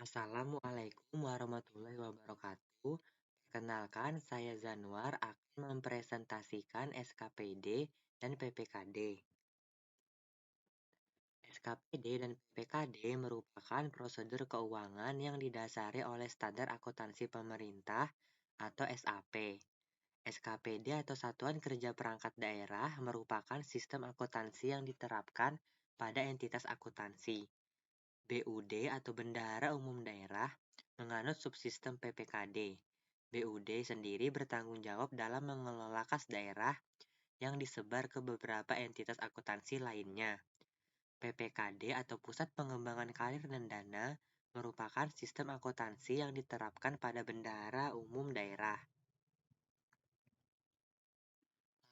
Assalamualaikum warahmatullahi wabarakatuh. Perkenalkan, saya Zanwar akan mempresentasikan SKPD dan PPKD. SKPD dan PPKD merupakan prosedur keuangan yang didasari oleh Standar Akuntansi Pemerintah atau SAP. SKPD atau Satuan Kerja Perangkat Daerah merupakan sistem akuntansi yang diterapkan pada entitas akuntansi. BUD atau Bendahara Umum Daerah menganut subsistem PPKD. BUD sendiri bertanggung jawab dalam mengelola kas daerah yang disebar ke beberapa entitas akuntansi lainnya. PPKD atau Pusat Pengembangan Karir dan Dana merupakan sistem akuntansi yang diterapkan pada Bendahara Umum Daerah.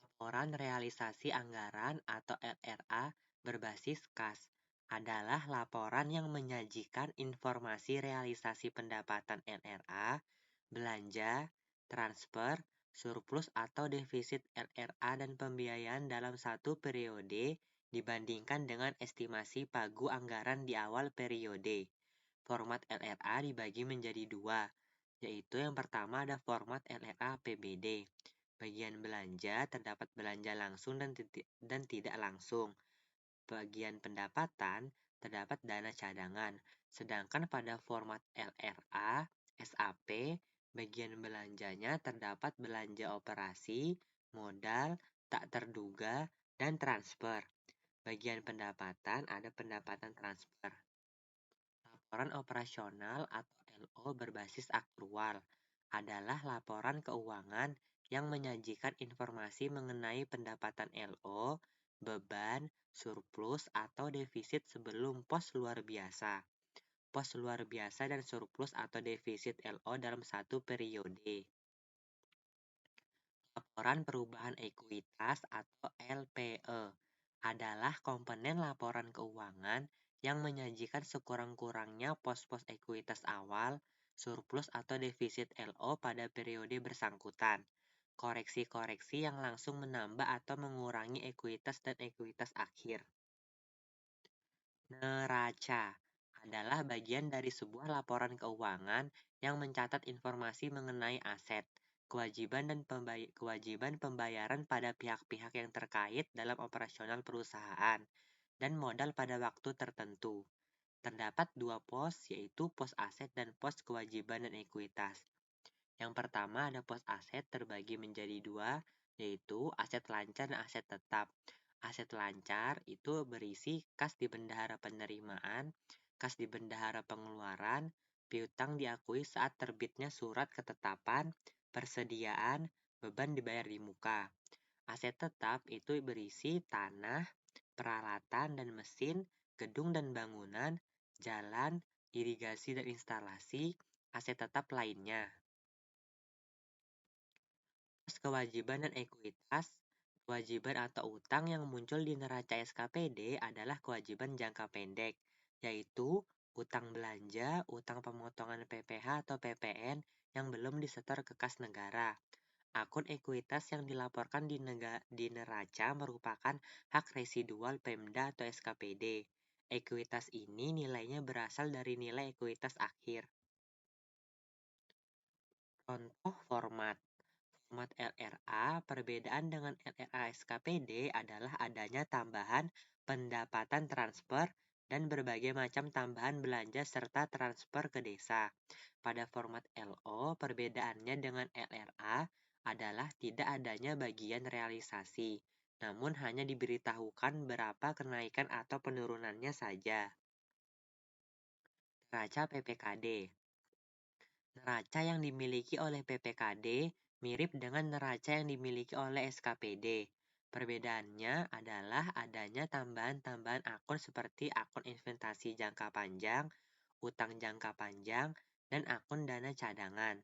Laporan Realisasi Anggaran atau LRA berbasis kas adalah laporan yang menyajikan informasi realisasi pendapatan LRA, belanja, transfer, surplus atau defisit LRA dan pembiayaan dalam satu periode dibandingkan dengan estimasi pagu anggaran di awal periode. Format LRA dibagi menjadi dua, yaitu yang pertama ada format LRA APBD. Bagian belanja terdapat belanja langsung dan tidak langsung. Bagian pendapatan terdapat dana cadangan. Sedangkan pada format LRA, SAP, bagian belanjanya terdapat belanja operasi, modal, tak terduga, dan transfer. Bagian pendapatan ada pendapatan transfer. Laporan operasional atau LO berbasis aktual adalah laporan keuangan yang menyajikan informasi mengenai pendapatan LO, beban, surplus, atau defisit sebelum pos luar biasa. Pos luar biasa dan surplus atau defisit LO dalam satu periode. Laporan perubahan ekuitas atau LPE adalah komponen laporan keuangan yang menyajikan sekurang-kurangnya pos-pos ekuitas awal, surplus atau defisit LO pada periode bersangkutan. Koreksi-koreksi yang langsung menambah atau mengurangi ekuitas dan ekuitas akhir. Neraca adalah bagian dari sebuah laporan keuangan yang mencatat informasi mengenai aset, kewajiban pembayaran pada pihak-pihak yang terkait dalam operasional perusahaan, dan modal pada waktu tertentu. Terdapat dua pos, yaitu pos aset dan pos kewajiban dan ekuitas. Yang pertama ada pos aset terbagi menjadi dua, yaitu aset lancar dan aset tetap. Aset lancar itu berisi kas di bendahara penerimaan, kas di bendahara pengeluaran, piutang diakui saat terbitnya surat ketetapan, persediaan, beban dibayar di muka. Aset tetap itu berisi tanah, peralatan dan mesin, gedung dan bangunan, jalan, irigasi dan instalasi, aset tetap lainnya. Kewajiban dan ekuitas. Kewajiban atau utang yang muncul di neraca SKPD adalah kewajiban jangka pendek, yaitu utang belanja, utang pemotongan PPh atau PPN yang belum disetor ke kas negara. Akun ekuitas yang dilaporkan di neraca merupakan hak residual Pemda atau SKPD. Ekuitas ini nilainya berasal dari nilai ekuitas akhir. Contoh format. Format LRA, perbedaan dengan LRA SKPD adalah adanya tambahan pendapatan transfer dan berbagai macam tambahan belanja serta transfer ke desa. Pada format LO, perbedaannya dengan LRA adalah tidak adanya bagian realisasi, namun hanya diberitahukan berapa kenaikan atau penurunannya saja. Neraca PPKD. Neraca yang dimiliki oleh PPKD mirip dengan neraca yang dimiliki oleh SKPD. Perbedaannya adalah adanya tambahan-tambahan akun seperti akun investasi jangka panjang, utang jangka panjang, dan akun dana cadangan.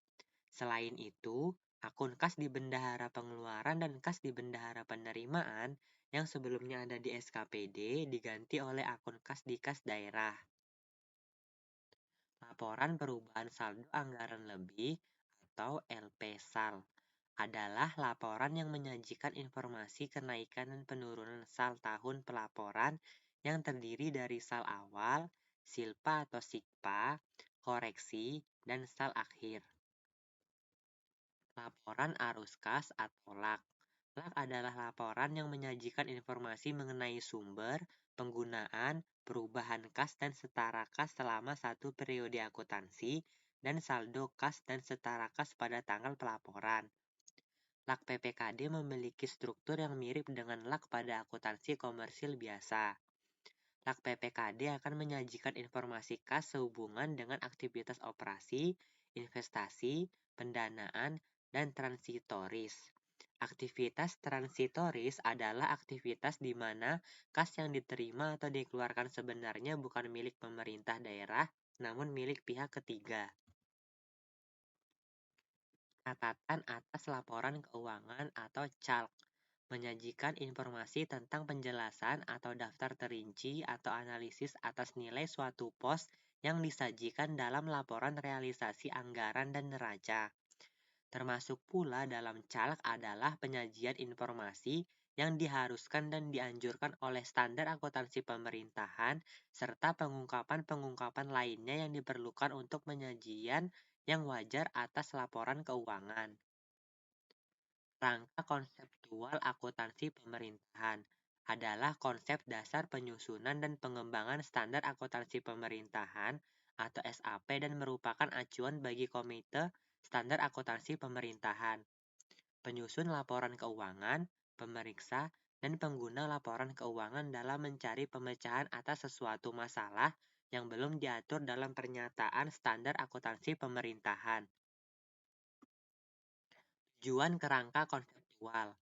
Selain itu, akun kas di bendahara pengeluaran dan kas di bendahara penerimaan yang sebelumnya ada di SKPD diganti oleh akun kas di kas daerah. Laporan perubahan saldo anggaran lebih atau LPSAL adalah laporan yang menyajikan informasi kenaikan dan penurunan SAL tahun pelaporan yang terdiri dari SAL awal, SILPA atau SIKPA, koreksi, dan sal akhir. Laporan arus kas atau LAK. LAK adalah laporan yang menyajikan informasi mengenai sumber, penggunaan, perubahan kas dan setara kas selama satu periode akuntansi, dan saldo kas dan setara kas pada tanggal pelaporan. LAK PPKD memiliki struktur yang mirip dengan LAK pada akuntansi komersil biasa. LAK PPKD akan menyajikan informasi kas sehubungan dengan aktivitas operasi, investasi, pendanaan, dan transitoris. Aktivitas transitoris adalah aktivitas di mana kas yang diterima atau dikeluarkan sebenarnya bukan milik pemerintah daerah, namun milik pihak ketiga. Catatan atas laporan keuangan atau CALK menyajikan informasi tentang penjelasan atau daftar terinci atau analisis atas nilai suatu pos yang disajikan dalam laporan realisasi anggaran dan neraca. Termasuk pula dalam CALK adalah penyajian informasi yang diharuskan dan dianjurkan oleh standar akuntansi pemerintahan serta pengungkapan-pengungkapan lainnya yang diperlukan untuk penyajian yang wajar atas laporan keuangan. Rangka konseptual akuntansi pemerintahan adalah konsep dasar penyusunan dan pengembangan standar akuntansi pemerintahan atau SAP dan merupakan acuan bagi komite standar akuntansi pemerintahan, penyusun laporan keuangan, pemeriksa, dan pengguna laporan keuangan dalam mencari pemecahan atas sesuatu masalah yang belum diatur dalam pernyataan standar akuntansi pemerintahan. Tujuan kerangka konseptual.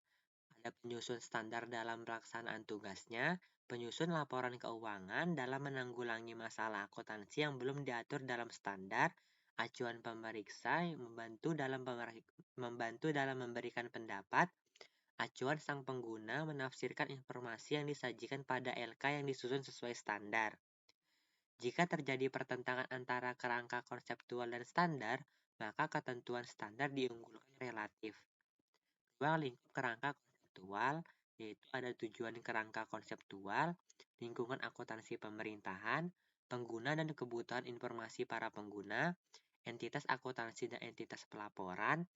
Ada penyusun standar dalam pelaksanaan tugasnya, penyusun laporan keuangan dalam menanggulangi masalah akuntansi yang belum diatur dalam standar, acuan pemeriksa yang membantu dalam memberikan pendapat, acuan sang pengguna menafsirkan informasi yang disajikan pada LK yang disusun sesuai standar. Jika terjadi pertentangan antara kerangka konseptual dan standar, maka ketentuan standar diunggulkan relatif. Ruang lingkup kerangka konseptual, yaitu ada tujuan kerangka konseptual, lingkungan akuntansi pemerintahan, pengguna dan kebutuhan informasi para pengguna, entitas akuntansi dan entitas pelaporan,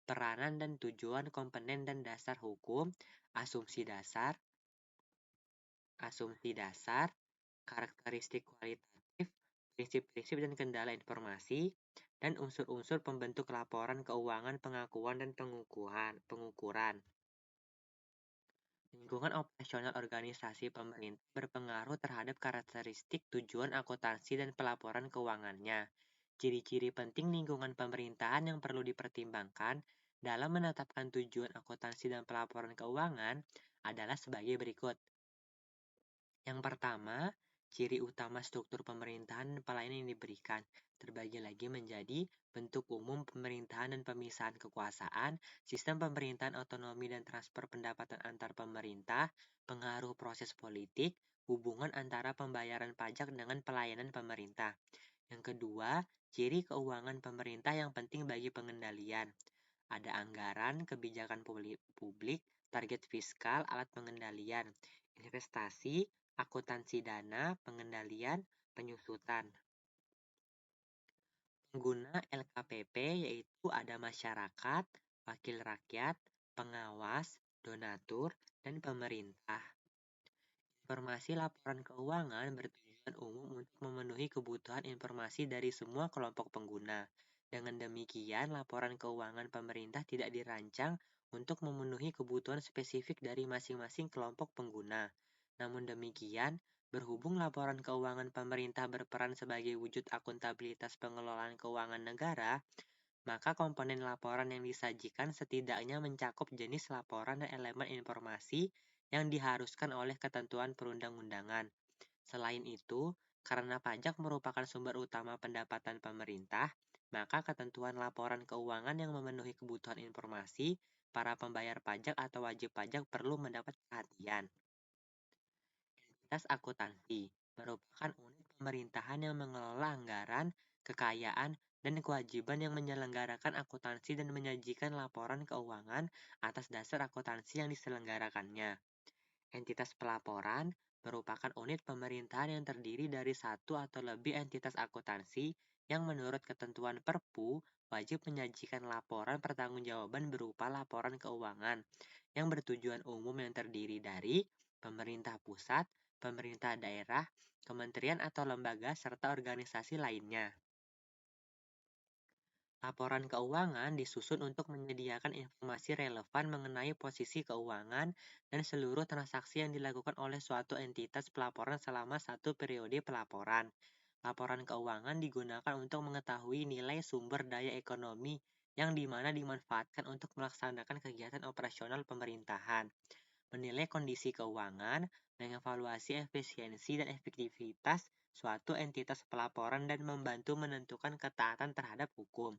peranan dan tujuan komponen dan dasar hukum, asumsi dasar, karakteristik kualitatif, prinsip-prinsip dan kendala informasi, dan unsur-unsur pembentuk laporan keuangan pengakuan dan pengukuran. Lingkungan operasional organisasi pemerintah berpengaruh terhadap karakteristik tujuan akuntansi dan pelaporan keuangannya. Ciri-ciri penting lingkungan pemerintahan yang perlu dipertimbangkan dalam menetapkan tujuan akuntansi dan pelaporan keuangan adalah sebagai berikut. Yang pertama, ciri utama struktur pemerintahan dan pelayanan yang diberikan terbagi lagi menjadi bentuk umum pemerintahan dan pemisahan kekuasaan, sistem pemerintahan otonomi dan transfer pendapatan antar pemerintah, pengaruh proses politik, hubungan antara pembayaran pajak dengan pelayanan pemerintah. Yang kedua, ciri keuangan pemerintah yang penting bagi pengendalian. Ada anggaran, kebijakan publik, target fiskal, alat pengendalian, investasi, akuntansi dana, pengendalian, penyusutan. Pengguna LKPP yaitu ada masyarakat, wakil rakyat, pengawas, donatur, dan pemerintah. Informasi laporan keuangan bertujuan umum untuk memenuhi kebutuhan informasi dari semua kelompok pengguna. Dengan demikian, laporan keuangan pemerintah tidak dirancang untuk memenuhi kebutuhan spesifik dari masing-masing kelompok pengguna. Namun demikian, berhubung laporan keuangan pemerintah berperan sebagai wujud akuntabilitas pengelolaan keuangan negara, maka komponen laporan yang disajikan setidaknya mencakup jenis laporan dan elemen informasi yang diharuskan oleh ketentuan perundang-undangan. Selain itu, karena pajak merupakan sumber utama pendapatan pemerintah, maka ketentuan laporan keuangan yang memenuhi kebutuhan informasi para pembayar pajak atau wajib pajak perlu mendapat perhatian. Entitas akuntansi merupakan unit pemerintahan yang mengelola anggaran, kekayaan, dan kewajiban yang menyelenggarakan akuntansi dan menyajikan laporan keuangan atas dasar akuntansi yang diselenggarakannya. Entitas pelaporan merupakan unit pemerintahan yang terdiri dari satu atau lebih entitas akuntansi yang menurut ketentuan Perpu wajib menyajikan laporan pertanggungjawaban berupa laporan keuangan yang bertujuan umum yang terdiri dari pemerintah pusat, pemerintah daerah, kementerian atau lembaga, serta organisasi lainnya. Laporan keuangan disusun untuk menyediakan informasi relevan mengenai posisi keuangan dan seluruh transaksi yang dilakukan oleh suatu entitas pelaporan selama satu periode pelaporan. Laporan keuangan digunakan untuk mengetahui nilai sumber daya ekonomi yang dimana dimanfaatkan untuk melaksanakan kegiatan operasional pemerintahan, menilai kondisi keuangan, mengevaluasi efisiensi dan efektivitas suatu entitas pelaporan dan membantu menentukan ketaatan terhadap hukum.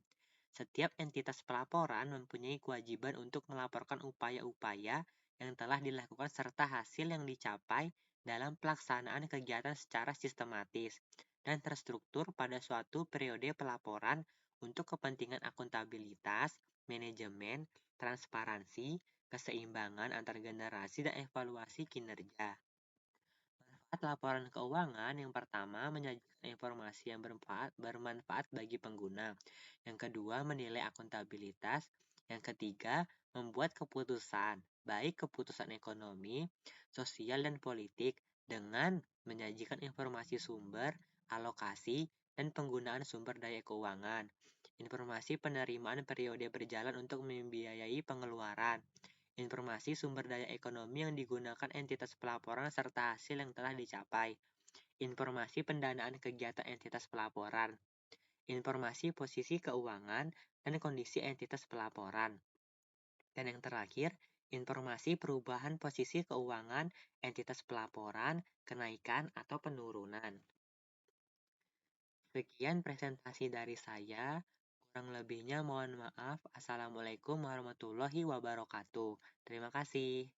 Setiap entitas pelaporan mempunyai kewajiban untuk melaporkan upaya-upaya yang telah dilakukan serta hasil yang dicapai dalam pelaksanaan kegiatan secara sistematis dan terstruktur pada suatu periode pelaporan untuk kepentingan akuntabilitas, manajemen, transparansi, keseimbangan antar generasi, dan evaluasi kinerja. Manfaat laporan keuangan yang pertama menyajikan informasi yang bermanfaat bagi pengguna. Yang kedua menilai akuntabilitas. Yang ketiga membuat keputusan, baik keputusan ekonomi, sosial, dan politik dengan menyajikan informasi sumber, alokasi, dan penggunaan sumber daya keuangan. Informasi penerimaan periode berjalan untuk membiayai pengeluaran. Informasi sumber daya ekonomi yang digunakan entitas pelaporan serta hasil yang telah dicapai. Informasi pendanaan kegiatan entitas pelaporan. Informasi posisi keuangan dan kondisi entitas pelaporan. Dan yang terakhir, informasi perubahan posisi keuangan entitas pelaporan, kenaikan atau penurunan. Sekian presentasi dari saya. Kurang lebihnya mohon maaf. Assalamualaikum warahmatullahi wabarakatuh. Terima kasih.